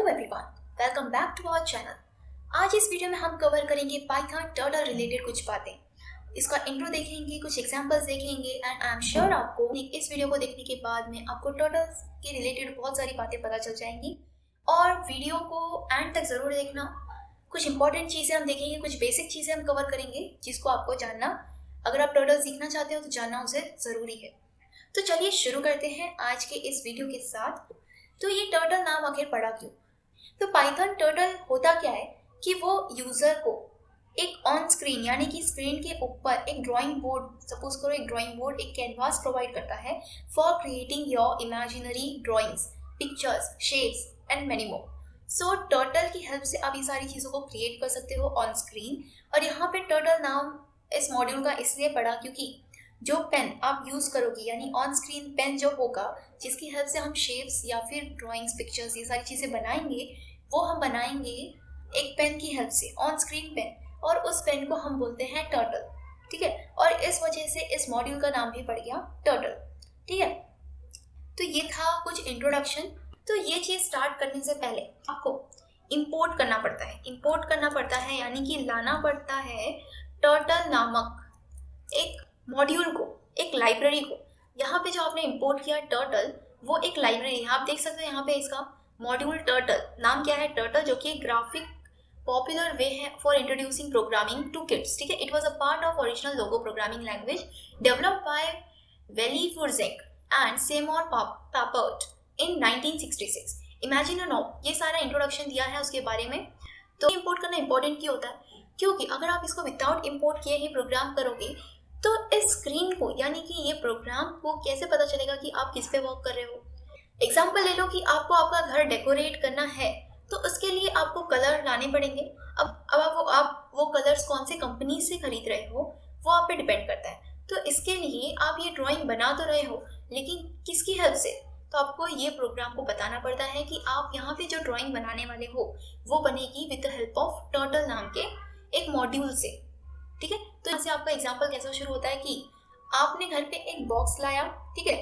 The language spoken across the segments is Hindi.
Hello everyone, welcome back to our channel. आज इस वीडियो में हम कवर करेंगे पाइथन टर्टल रिलेटेड कुछ बातें। इसका इंट्रो देखेंगे, कुछ एग्जांपल्स देखेंगे एंड आई एम श्योर आपको इस वीडियो को देखने के बाद में आपको टर्टल्स के रिलेटेड बहुत सारी बातें पता चल जाएंगी। और वीडियो को एंड तक ज़रूर देखना। कुछ इंपॉर्टेंट चीज़ें हम देखेंगे, कुछ बेसिक चीज़ें हम कवर करेंगे जिसको आपको जानना, अगर आप टर्टल सीखना चाहते हो तो जानना उसे ज़रूरी है। तो चलिए शुरू करते हैं आज के इस वीडियो के साथ। तो ये टर्टल नाम आखिर पड़ा क्यों? तो पाइथन टर्टल होता क्या है कि वो यूजर को एक ऑन स्क्रीन यानी कि स्क्रीन के ऊपर एक ड्राइंग बोर्ड, सपोज करो एक ड्राइंग बोर्ड, एक कैनवास प्रोवाइड करता है for creating your imaginary drawings, pictures, shapes and many more. So turtle की हेल्प से आप ये सारी चीज़ों को क्रिएट कर सकते हो ऑन स्क्रीन। और यहाँ पे टर्टल नाम इस मॉड्यूल का इसलिए पड़ा क्योंकि जो पेन आप यूज़ करोगे यानी ऑन स्क्रीन पेन जो होगा, जिसकी हेल्प से हम शेप्स या फिर ड्राइंग्स, पिक्चर्स, ये सारी चीज़ें बनाएंगे, वो हम बनाएंगे एक पेन की हेल्प से, ऑन स्क्रीन पेन। और उस पेन को हम बोलते हैं टर्टल, ठीक है। और इस वजह से इस मॉड्यूल का नाम भी पड़ गया टर्टल, ठीक है। तो ये था कुछ इंट्रोडक्शन। तो ये चीज़ स्टार्ट करने से पहले आपको इंपोर्ट करना पड़ता है। इंपोर्ट करना पड़ता है यानी कि लाना पड़ता है टर्टल नामक एक मॉड्यूल को, एक लाइब्रेरी को। यहाँ पे जो आपने इंपोर्ट किया टर्टल, वो एक लाइब्रेरी है। आप देख सकते हो यहाँ पे इसका मॉड्यूल टर्टल, नाम क्या है टर्टल, जो कि ग्राफिक पॉपुलर वे है for introducing programming to kids, ठीक है। It was a part of original Logo programming language developed by Wally Feurzeig and Seymour Papert in 1966। Imagine no, ये सारा इंट्रोडक्शन दिया है उसके बारे में। तो इंपोर्ट करना इंपॉर्टेंट क्यों होता है? क्योंकि अगर आप इसको विदाउट इंपोर्ट किए ही प्रोग्राम करोगे तो इस स्क्रीन को यानी कि ये प्रोग्राम को कैसे पता चलेगा कि आप किस पे वर्क कर रहे हो। एग्जाम्पल ले लो कि आपको आपका घर डेकोरेट करना है, तो उसके लिए आपको कलर लाने पड़ेंगे। अब आप वो कलर्स कौन से कंपनी से खरीद रहे हो वो आप पे डिपेंड करता है। तो इसके लिए आप ये ड्राइंग बना तो रहे हो, लेकिन किसकी हेल्प से? तो आपको ये प्रोग्राम को बताना पड़ता है कि आप यहाँ पे जो ड्राइंग बनाने वाले हो वो बनेगी with the help of turtle नाम के एक मॉड्यूल से, ठीक है। तो यहाँ से आपका एग्जाम्पल कैसा शुरू होता है कि आपने घर पे एक बॉक्स लाया, ठीक है,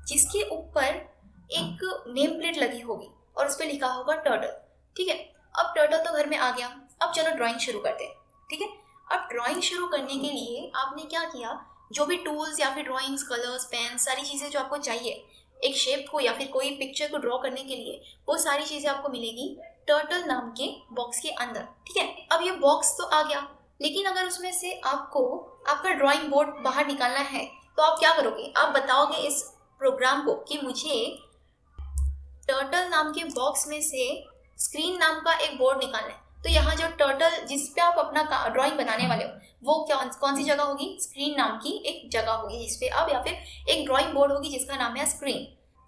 जिसके ऊपर एक नेम प्लेट लगी होगी और उस पर लिखा होगा टर्टल, ठीक है। अब टर्टल तो घर में आ गया, अब चलो ड्राइंग शुरू करते हैं, ठीक है। अब ड्राइंग शुरू करने के लिए आपने क्या किया, जो भी टूल्स या फिर ड्राइंग्स, कलर्स, पेन, सारी चीज़ें जो आपको चाहिए एक शेप को या फिर कोई पिक्चर को ड्रॉ करने के लिए, वो सारी चीज़ें आपको मिलेगी टर्टल नाम के बॉक्स के अंदर, ठीक है। अब ये बॉक्स तो आ गया, लेकिन अगर उसमें से आपको आपका ड्राइंग बोर्ड बाहर निकालना है तो आप क्या करोगे? आप बताओगे इस प्रोग्राम को कि मुझे टर्टल नाम के बॉक्स में से स्क्रीन नाम का एक बोर्ड निकालना है। तो यहाँ जो टर्टल जिस पे आप अपना ड्राइंग बनाने वाले हो वो कौन सी जगह होगी? स्क्रीन नाम की एक जगह होगी जिसपे आप, या फिर एक ड्राइंग बोर्ड होगी जिसका नाम है स्क्रीन।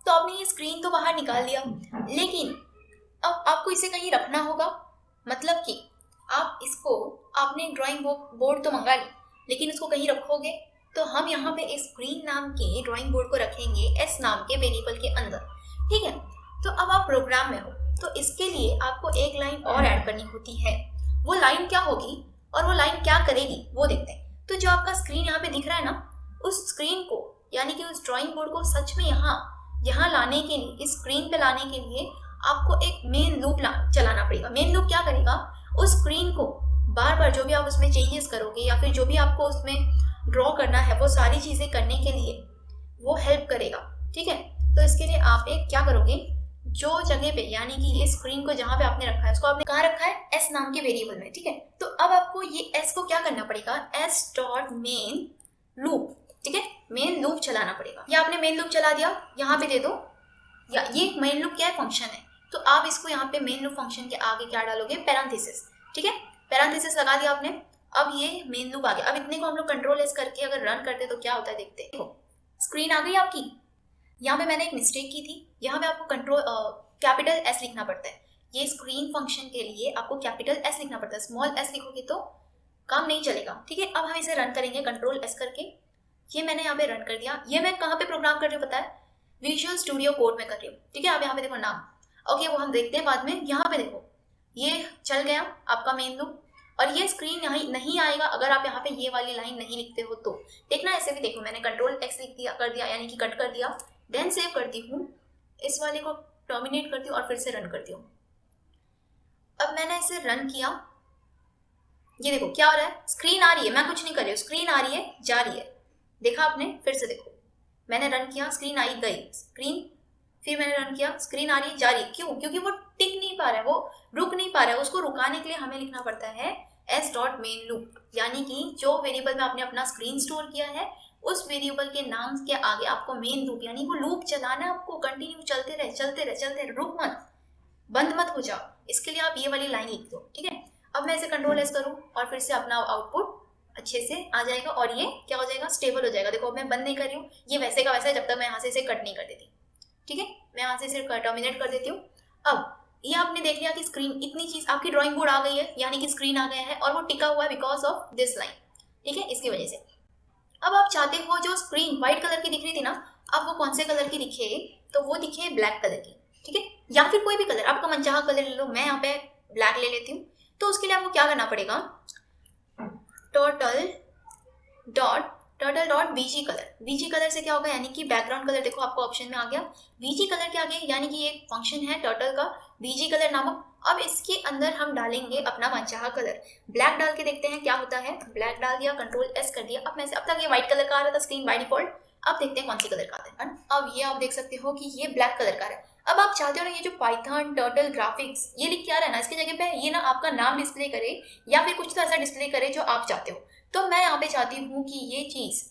तो आपने ये स्क्रीन तो बाहर निकाल दिया, लेकिन अब आपको इसे कहीं रखना होगा। मतलब कि आप इसको, आपने ड्राइंग बोर्ड तो मंगा ली, लेकिन इसको कहीं रखोगे। तो हम यहाँ पे इस स्क्रीन नाम के ड्राइंग बोर्ड को रखेंगे एस नाम के वेरिएबल के अंदर, ठीक है। तो अब आप प्रोग्राम में हो, तो इसके लिए आपको एक लाइन और ऐड करनी होती है। वो लाइन क्या होगी और वो लाइन क्या करेगी वो देखते हैं। तो जो आपका स्क्रीन यहाँ पे दिख रहा है ना, उस स्क्रीन को यानी कि उस ड्राइंग बोर्ड को सच में यहाँ लाने के लिए, इस स्क्रीन पे लाने के लिए आपको एक मेन लूप चलाना पड़ेगा। मेन लूप क्या करेगा? उस स्क्रीन को बार बार जो भी आप उसमें चेंजेस करोगे या फिर जो भी आपको उसमें ड्रॉ करना है वो सारी चीज़ें करने के लिए वो हेल्प करेगा, ठीक है। तो इसके लिए आप एक क्या करोगे, जो जगह पे यानी कि ये स्क्रीन को जहाँ पे आपने रखा है उसको आपने कहाँ रखा है? एस नाम के वेरिएबल में, ठीक है। तो अब आपको ये एस को क्या करना पड़ेगा? एस डॉट मेन लूप, ठीक है, मेन लूप चलाना पड़ेगा। या आपने मेन लूप चला दिया, यहाँ पे दे दो, या ये मेन लूप क्या है? फंक्शन है। तो आप इसको यहाँ पे मेन लूप फंक्शन के आगे क्या डालोगे? पैरेंथेसिस, ठीक है। पैरेंथेसिस लगा दिया आपने, अब ये मेन लूप आ गया। अब इतने को हम लोग कंट्रोल एस करके अगर रन करते तो क्या होता है देखते हैं। देखो स्क्रीन आ गई आपकी। यहाँ पे मैंने एक मिस्टेक की थी, यहाँ पे आपको कैपिटल एस लिखना पड़ता है। ये स्क्रीन फंक्शन के लिए आपको कैपिटल एस लिखना पड़ता है, स्मॉल एस लिखोगे तो काम नहीं चलेगा, ठीक है। अब हम इसे रन करेंगे कंट्रोल एस करके। ये मैंने यहाँ पे रन कर दिया। ये मैं कहाँ पे प्रोग्राम कर रही हूँ पता है? विजुअल स्टूडियो कोड में कर रही हूँ, ठीक है। अब यहाँ पे देखो नाम, ओके, वो हम देखते हैं बाद में। यहाँ पे देखो ये चल गया आपका मेन लूप, और ये स्क्रीन यहाँ नहीं आएगा अगर आप यहाँ पे ये वाली लाइन नहीं लिखते हो। तो देखना ऐसे भी देखो, मैंने कंट्रोल एक्स लिख दिया, कर दिया यानी कि कट कर दिया, देन सेव करती हूँ, इस वाले को टर्मिनेट करती हूँ और फिर से रन करती हूँ। अब मैंने इसे रन किया, ये देखो क्या हो रहा है, स्क्रीन आ रही है, मैं कुछ नहीं कर रही हूँ, स्क्रीन आ रही है जा रही है, देखा आपने? फिर से देखो, मैंने रन किया, स्क्रीन आई गई, स्क्रीन, फिर मैंने रन किया, स्क्रीन आ रही है जा रही है। क्यों? क्योंकि वो टिक नहीं पा रहा है, वो रुक नहीं पा रहा है। उसको रुकाने के लिए हमें लिखना पड़ता है एस डॉट मेन लूप, यानी कि जो वेरिएबल में आपने अपना स्क्रीन स्टोर किया है उस वेरिएबल के नाम के आगे आपको मेन लूप, यानी वो लूप चलाना है आपको, कंटिन्यू चलते रहे चलते रहे चलते रहे, रुक मत, बंद मत हो जाओ। इसके लिए आप ये वाली लाइन लिख दो, ठीक है। अब मैं इसे कंट्रोल एस करूँ और फिर से अपना आउटपुट अच्छे से आ जाएगा और ये क्या हो जाएगा, स्टेबल हो जाएगा। देखो अब मैं बंद नहीं कर रही हूँ, ये वैसे का वैसा है जब तक मैं यहाँ से इसे कट नहीं कर देती, ठीक है। मैं यहाँ से इसे टर्मिनेट कर देती हूँ। अब ये आपने देख लिया कि स्क्रीन, इतनी चीज आपकी ड्राइंग बोर्ड आ गई है, यानी कि स्क्रीन आ गया है और वो टिका हुआ है बिकॉज ऑफ दिस लाइन, ठीक है, इसकी वजह से। अब आप चाहते हो जो स्क्रीन व्हाइट कलर की दिख रही थी ना, अब वो कौन से कलर की दिखे, तो वो दिखे ब्लैक कलर की, ठीक है, या फिर कोई भी कलर, आपका मनचाहा कलर ले लो। मैं यहाँ पे ब्लैक ले लेती हूँ। तो उसके लिए आपको क्या करना पड़ेगा, turtle dot BG colour. BG colour से क्या होगा, यानी कि बैकग्राउंड कलर, देखो आपको ऑप्शन में आ गया बीजी कलर के आगे, यानी कि एक फंक्शन है टर्टल का बीजी कलर नामक। अब इसके अंदर हम डालेंगे अपना मनचाहा कलर। ब्लैक डाल के देखते हैं क्या होता है। ब्लैक डाल दिया, कंट्रोल एस कर दिया। अब मैं अब तक ये व्हाइट कलर का आ रहा था स्क्रीन बाय डिफॉल्ट, अब देखते हैं कौन सी कलर का आता है। अब ये आप देख सकते हो कि ये ब्लैक कलर का है। अब आप चाहते हो ना ये जो पाइथन टर्टल ग्राफिक्स ये लिख के आ रहा है ना, इसकी जगह पे ये ना आपका नाम डिस्प्ले करे या फिर कुछ तो ऐसा डिस्प्ले करे जो आप चाहते हो। तो मैं यहाँ पे चाहती हूँ कि ये चीज़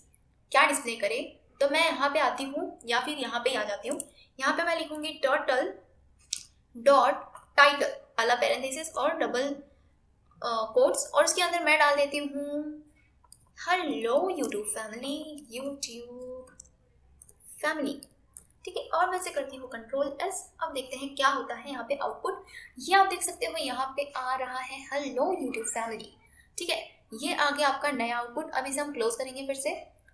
क्या डिस्प्ले करे, तो मैं यहाँ पे आती हूँ या फिर यहाँ पे आ जाती हूँ। यहाँ पे मैं लिखूंगी टर्टल डॉट टाइटल वाला पैरेंथेसिस और डबल कोट्स, और उसके अंदर मैं डाल देती हूँ hello YouTube family, YouTube family, ठीक है। और मैं इसे करती हूँ कंट्रोल एस। अब देखते हैं क्या होता है यहाँ पे आउटपुट। ये आप देख सकते हो यहाँ पे आ रहा है हेलो यूट्यूब फैमिली, ठीक है, ये आ गया आपका नया आउटपुट। अब इसे हम क्लोज करेंगे फिर से।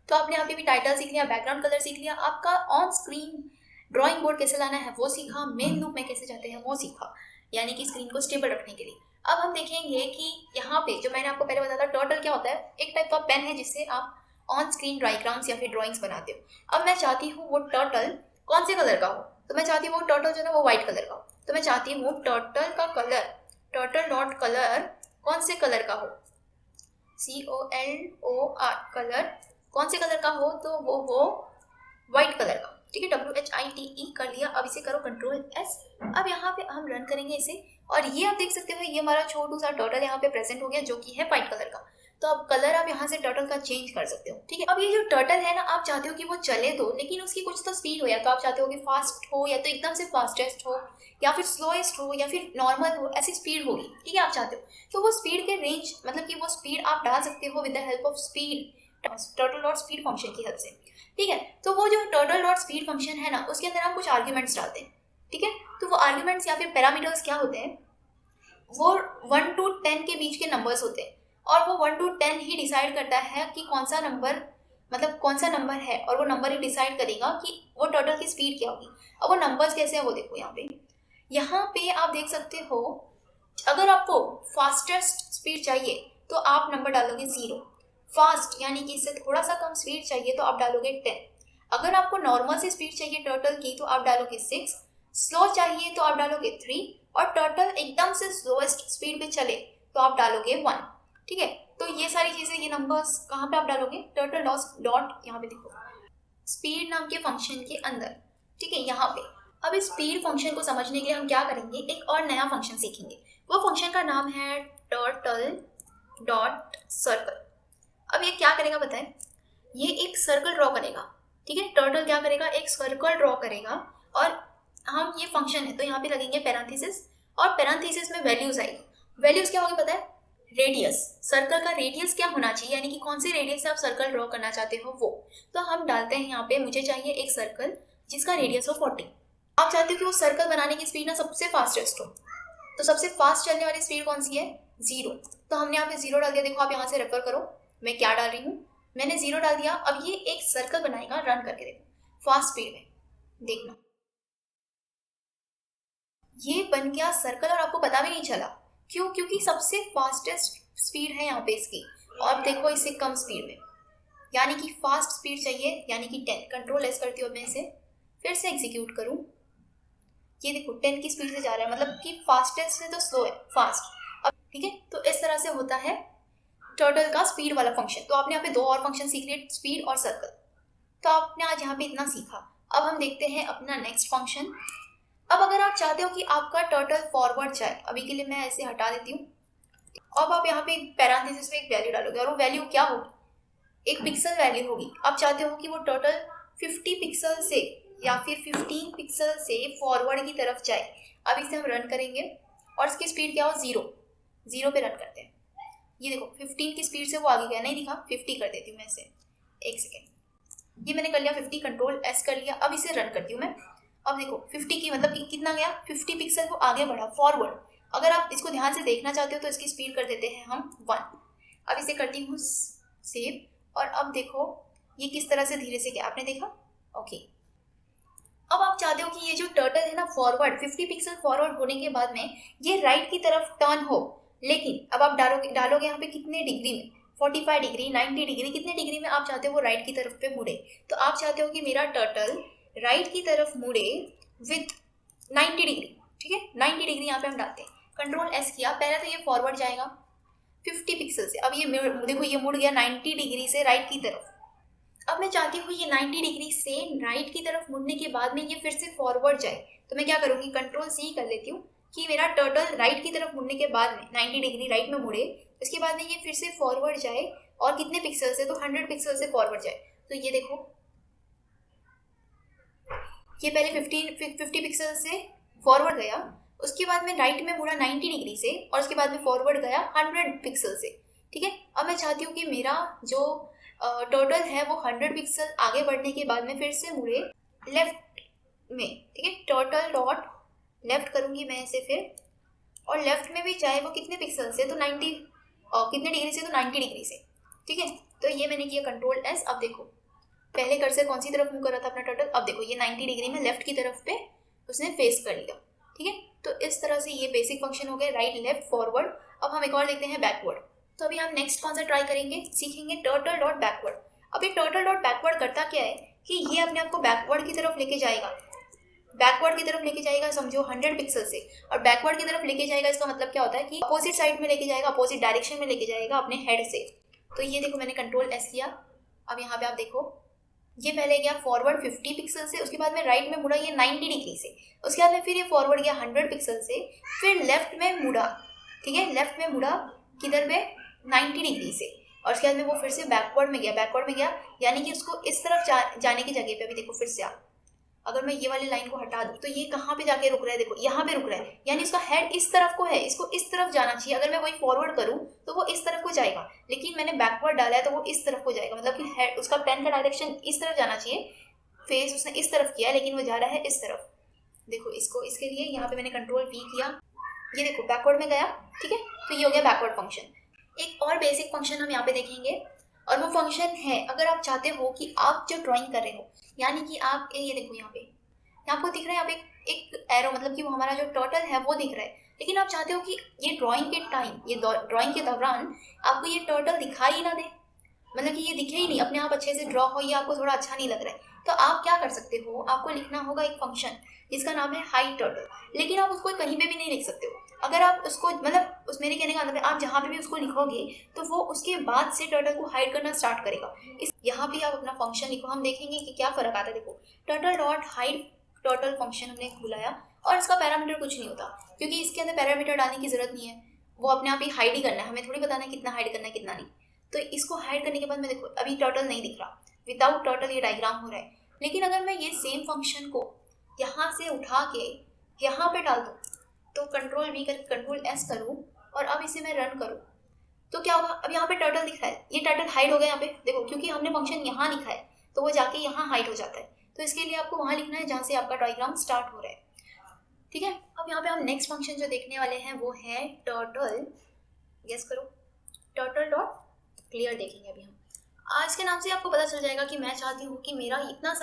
तो आपने यहाँ पे भी टाइटल सीख लिया, बैकग्राउंड कलर सीख लिया, आपका ऑन स्क्रीन ड्राइंग बोर्ड कैसे लाना है वो सीखा, मेन लूप में कैसे जाते हैं वो सीखा, यानी कि स्क्रीन को स्टेबल रखने के लिए। अब हम देखेंगे कि यहाँ पे जो मैंने आपको पहले बताया था टर्टल क्या होता है, एक टाइप का पेन है जिससे आप ऑन स्क्रीन डायग्राम्स या फिर ड्राइंग्स बनाते हो। अब मैं चाहती हूँ वो टर्टल कौन से कलर का हो, तो मैं चाहती हूँ वो टर्टल जो है वो व्हाइट कलर का हो। तो मैं चाहती हूँ टर्टल का कलर, टर्टल डॉट कलर कौन से कलर का हो, COLOR कलर कौन से कलर का हो, तो वो हो व्हाइट कलर का, ठीक है, WHITE कर लिया। अब इसे करो कंट्रोल एस। अब यहाँ पे हम रन करेंगे इसे और ये आप देख सकते हो ये हमारा छोटू सा टर्टल यहाँ पे प्रेजेंट हो गया जो कि है व्हाइट कलर का। तो अब कलर आप यहाँ से टर्टल का चेंज कर सकते हो, ठीक है। अब ये जो टर्टल है ना, आप चाहते हो कि वो चले तो, लेकिन उसकी कुछ तो स्पीड हो, या तो आप चाहते हो कि फास्ट हो या तो एकदम से फास्टेस्ट हो या फिर स्लोएस्ट हो या फिर नॉर्मल हो, ऐसी स्पीड होगी, ठीक है, आप चाहते हो। तो वो स्पीड के रेंज, मतलब कि वो स्पीड आप डाल सकते हो with the help of speed, turtle dot speed function की हेल्प से, ठीक है। तो वो जो टर्टल डॉट स्पीड फंक्शन है ना, उसके अंदर हम कुछ आर्ग्यूमेंट्स डालते हैं, ठीक है। तो वो आर्ग्यूमेंट्स या फिर पैरामीटर्स क्या होते हैं, वो 1 to 10 के बीच के नंबर्स होते हैं और वो 1 to 10 ही डिसाइड करता है कि कौन सा नंबर, मतलब कौन सा नंबर है, और वो नंबर ही डिसाइड करेगा कि वो टर्टल की स्पीड क्या होगी। अब वो नंबर्स कैसे हैं वो देखो, यहाँ पे आप देख सकते हो। अगर आपको फास्टेस्ट स्पीड चाहिए तो आप नंबर डालोगे 0, फास्ट यानी कि इससे थोड़ा सा कम स्पीड चाहिए तो आप डालोगे 10, अगर आपको नॉर्मल सी स्पीड चाहिए टर्टल की तो आप डालोगे 6, स्लो चाहिए तो आप डालोगे 3, और टर्टल एकदम से स्लोएस्ट स्पीड पे चले तो आप डालोगे 1, ठीक है। तो ये सारी चीज़ें, ये नंबर्स कहाँ पे आप डालोगे, टर्टल डॉट यहाँ पे देखो स्पीड नाम के फंक्शन के अंदर, ठीक है, यहाँ पे। अब इस स्पीड फंक्शन को समझने के लिए हम क्या करेंगे, एक और नया फंक्शन सीखेंगे। वो फंक्शन का नाम है टर्टल डॉट सर्कल। अब ये क्या करेगा बताएं, ये एक सर्कल ड्रॉ करेगा, ठीक है। टर्टल क्या करेगा, एक सर्कल ड्रॉ करेगा और हम ये फंक्शन है तो यहाँ पे लगेंगे पैरेंथेसिस, और पैरेंथेसिस में वैल्यूज आएगी। वैल्यूज क्या होगी पता है, रेडियस, सर्कल का रेडियस क्या होना चाहिए, यानी कि कौन से रेडियस से आप सर्कल ड्रॉ करना चाहते हो वो। तो हम डालते हैं यहाँ पे, मुझे चाहिए एक सर्कल जिसका रेडियस हो 40। आप चाहते हो कि वो सर्कल बनाने की स्पीड ना सबसे फास्टेस्ट हो, तो सबसे फास्ट चलने वाली स्पीड कौन सी है, 0। तो हमने यहाँ पे 0 डाल दिया। देखो आप यहाँ से रेफर करो मैं क्या डाल रही हूँ, मैंने 0 डाल दिया। अब ये एक सर्कल बनाएगा, रन करके देखो फास्ट स्पीड में, देखना ये बन गया सर्कल और आपको पता भी नहीं चला। क्यों? क्योंकि सबसे फास्टेस्ट स्पीड है यहाँ पे इसकी, और देखो इससे कम स्पीड में, यानी कि फास्ट स्पीड चाहिए, यानी कि 10। कंट्रोल एस करती हूँ मैं इसे, फिर से एग्जीक्यूट करूँ ये देखो 10 की स्पीड से जा रहा है, मतलब कि फास्टेस्ट से तो स्लो है, फास्ट। अब ठीक है, तो इस तरह से होता है टर्टल का स्पीड वाला फंक्शन। तो आपने यहाँ पे 2 और फंक्शन सीख लिए, स्पीड और सर्कल। तो आपने आज यहाँ पे इतना सीखा। अब हम देखते हैं अपना नेक्स्ट फंक्शन। अब अगर आप चाहते हो कि आपका टर्टल फॉरवर्ड जाए, अभी के लिए मैं ऐसे हटा देती हूँ। अब आप यहाँ पे पैरेंथेसिस में एक वैल्यू डालोगे और वो वैल्यू क्या होगी, एक पिक्सल वैल्यू होगी। आप चाहते हो कि वो टर्टल 50 पिक्सल से या फिर 15 पिक्सल से फॉरवर्ड की तरफ जाए। अब इसे हम रन करेंगे और इसकी स्पीड क्या हो, 0 पे रन करते हैं। ये देखो 15 की स्पीड से वो आगे गया, नहीं दिखा, 50 कर देती हूँ मैं इसे, एक सेकेंड। ये मैंने कर लिया 50, कंट्रोल एस कर लिया। अब इसे रन करती हूँ मैं। अब देखो 50 की मतलब कि कितना गया, 50 पिक्सल वो आगे बढ़ा फॉरवर्ड। अगर आप इसको ध्यान से देखना चाहते हो तो इसकी स्पीड कर देते हैं हम 1। अब इसे करती हूँ सेव, और अब देखो ये किस तरह से धीरे से गया, आपने देखा, ओके। अब आप चाहते हो कि ये जो टर्टल है ना फॉरवर्ड 50 पिक्सल फॉरवर्ड होने के बाद में ये राइट की तरफ टर्न हो, लेकिन अब आप डालोगे यहाँ पे कितने डिग्री में, 45 डिग्री, 90 डिग्री, कितने डिग्री में आप चाहते हो वो राइट की तरफ पे मुड़े। तो आप चाहते हो कि मेरा टर्टल राइट की तरफ मुड़े विथ 90 डिग्री, ठीक है। 90 डिग्री यहाँ पे हम डालते हैं, कंट्रोल एस किया। पहले तो ये फॉरवर्ड जाएगा 50 पिक्सल से, अब ये देखो ये मुड़ गया 90 डिग्री से राइट की तरफ। अब मैं चाहती हूँ ये 90 डिग्री से राइट की तरफ मुड़ने के बाद में ये फिर से फॉरवर्ड जाए। तो मैं क्या करूँगी, कंट्रोल सी कर लेती हूँ कि मेरा टर्टल राइट की तरफ मुड़ने के बाद में 90 डिग्री राइट में मुड़े, इसके बाद में ये फिर से फॉरवर्ड जाए, और कितने पिक्सल से, तो 100 पिक्सल से फॉरवर्ड जाए। तो ये देखो ये पहले 50 पिक्सल से फॉरवर्ड गया, उसके बाद में राइट में मुड़ा 90 डिग्री से, और उसके बाद में फॉरवर्ड गया 100 पिक्सल से, ठीक है। अब मैं चाहती हूँ कि मेरा जो टोटल है वो 100 पिक्सल आगे बढ़ने के बाद में फिर से मुड़े लेफ्ट में, ठीक है। टोटल डॉट लेफ्ट करूँगी मैं इसे फिर, और लेफ्ट में भी चाहे वो कितने पिक्सल से, तो 90 और कितने डिग्री से, तो 90 डिग्री से, ठीक है। तो ये मैंने किया कंट्रोल एस। अब देखो पहले कर्सर कौन सी तरफ मूव कर रहा था अपना टर्टल, अब देखो ये 90 डिग्री में लेफ्ट की तरफ पे उसने फेस कर लिया, ठीक है। तो इस तरह से ये बेसिक फंक्शन हो गए, राइट लेफ्ट फॉरवर्ड। अब हम एक और देखते हैं बैकवर्ड। तो अभी हम नेक्स्ट कौन सा ट्राई करेंगे, सीखेंगे टर्टल डॉट बैकवर्ड। अब ये टर्टल डॉट बैकवर्ड करता क्या है कि ये अपने आप को बैकवर्ड की तरफ लेके जाएगा, बैकवर्ड की तरफ लेके जाएगा समझो 100 पिक्सल से, और बैकवर्ड की तरफ लेके जाएगा इसका मतलब क्या होता है कि अपोजिट साइड में लेके जाएगा, अपोजिट डायरेक्शन में लेके जाएगा अपने हेड से। तो ये देखो मैंने कंट्रोल एस किया। अब यहाँ पे आप देखो ये पहले गया फॉरवर्ड 50 पिक्सल से, उसके बाद में राइट में मुड़ा ये 90 डिग्री से, उसके बाद में फिर ये फॉरवर्ड गया 100 पिक्सल से, फिर लेफ्ट में मुड़ा, ठीक है, लेफ्ट में मुड़ा किधर पे 90 डिग्री से, और उसके बाद में वो फिर से बैकवर्ड में गया, यानी कि उसको इस तरफ जाने की जगह पे अभी देखो फिर से आप, अगर मैं ये वाली लाइन को हटा दूँ तो ये कहाँ पे जाके रुक रहा है, देखो यहाँ पे रुक रहा है, यानी इसका हेड इस तरफ को है, इसको इस तरफ जाना चाहिए। अगर मैं वही फॉरवर्ड करूँ तो वो इस तरफ को जाएगा, लेकिन मैंने बैकवर्ड डाला है तो वो इस तरफ को जाएगा, मतलब कि हेड उसका पेन का डायरेक्शन इस तरफ जाना चाहिए, फेस उसने इस तरफ किया लेकिन वो जा रहा है इस तरफ। देखो इसको, इसके लिए यहाँ पे मैंने कंट्रोल वी किया, ये देखो बैकवर्ड में गया, ठीक है। तो ये हो गया बैकवर्ड फंक्शन। एक और बेसिक फंक्शन हम यहाँ पे देखेंगे, और वो फंक्शन है अगर आप चाहते हो कि आप जो ड्राइंग कर रहे हो, यानी कि आप ये देखो यहाँ पे आपको दिख रहा है यहाँ पे एक एरो, मतलब कि वो हमारा जो टर्टल है वो दिख रहा है, लेकिन आप चाहते हो कि ये ड्राइंग के टाइम, ये ड्राइंग के दौरान आपको ये टर्टल दिखाई ही ना दे, मतलब कि ये दिखे ही नहीं, अपने आप अच्छे से ड्रॉ हो, ये आपको थोड़ा अच्छा नहीं लग रहा है। तो आप क्या कर सकते हो, आपको लिखना होगा एक फंक्शन जिसका नाम है हाइड टर्टल, लेकिन आप उसको कहीं पे भी नहीं लिख सकते हो। अगर आप उसको मतलब उस मेरे कहने का मतलब आप जहाँ पे भी उसको लिखोगे तो वो उसके बाद से टर्टल को हाइड करना स्टार्ट करेगा। इस यहाँ पे आप अपना फंक्शन लिखो, हम देखेंगे कि क्या फ़र्क आता है। देखो turtle dot hide turtle function हमने बुलाया, और इसका पैरामीटर कुछ नहीं होता क्योंकि इसके अंदर पैरामीटर डालने की ज़रूरत नहीं है, वो अपने आप ही हाइड ही करना है, हमें थोड़ी बताना है कितना हाइड करना है कितना नहीं। तो इसको हाइड करने के बाद मैं देखो अभी टर्टल नहीं दिख रहा, विदाउट टर्टल ये डायग्राम हो रहा है, लेकिन अगर मैं ये सेम फंक्शन को यहाँ से उठा के यहाँ पे डाल दूँ, तो कंट्रोल वी करके कंट्रोल एस करूँ और अब इसे मैं रन करूँ तो क्या होगा, अब यहाँ पे टर्टल दिख रहा है, ये टर्टल हाइड हो गया यहाँ पे देखो, क्योंकि हमने फंक्शन यहाँ लिखा है तो वो जाके यहाँ हाइड हो जाता है। तो इसके लिए आपको वहाँ लिखना है जहाँ से आपका डायग्राम स्टार्ट हो रहा है, ठीक है। अब यहाँ पे हम नेक्स्ट फंक्शन जो देखने वाले हैं वो है टर्टल, गेस करो, टर्टल डॉट क्लियर देखेंगे अभी हम। आज के नाम से आपको पता चल जाएगा कि मैं चाहती हूँ कि मेरा इतना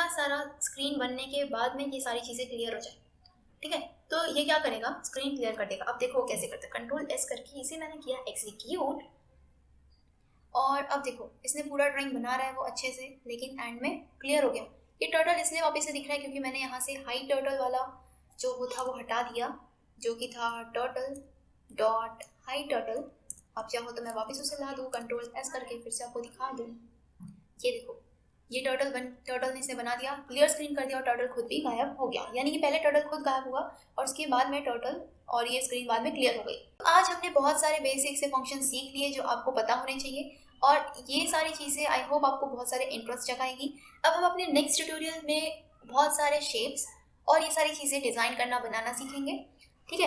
सारा स्क्रीन बनने के बाद में ये सारी चीज़ें क्लियर हो जाए, ठीक है। तो ये क्या करेगा, स्क्रीन क्लियर कर देगा। अब देखो कैसे करते हैं, कंट्रोल एस करके इसे मैंने किया एग्जीक्यूट, और अब देखो इसने पूरा ड्राइंग बना रहा है वो अच्छे से, लेकिन एंड में क्लियर हो गया। ये टर्टल इसलिए वापस से दिख रहा है क्योंकि मैंने यहाँ से हाई टर्टल वाला जो वो था वो हटा दिया, जो कि था टर्टल डॉट हाई टर्टल। आप चाहो तो मैं वापस उसे ला दूँ, कंट्रोल एस करके फिर से आपको दिखा दूँ। ये देखो, ये टर्टल ने इसने बना दिया, क्लियर स्क्रीन कर दिया और टर्टल खुद भी गायब हो गया। यानी कि पहले टर्टल खुद गायब हुआ और उसके बाद में टर्टल और ये स्क्रीन बाद में क्लियर हो गई। आज हमने बहुत सारे बेसिक से फंक्शन सीख लिए जो आपको पता होने चाहिए, और ये सारी चीज़ें आई होप आपको बहुत सारे इंटरेस्ट जगाएगी। अब हम अपने नेक्स्ट ट्यूटोरियल में बहुत सारे शेप्स और ये सारी चीज़ें डिज़ाइन करना बनाना सीखेंगे।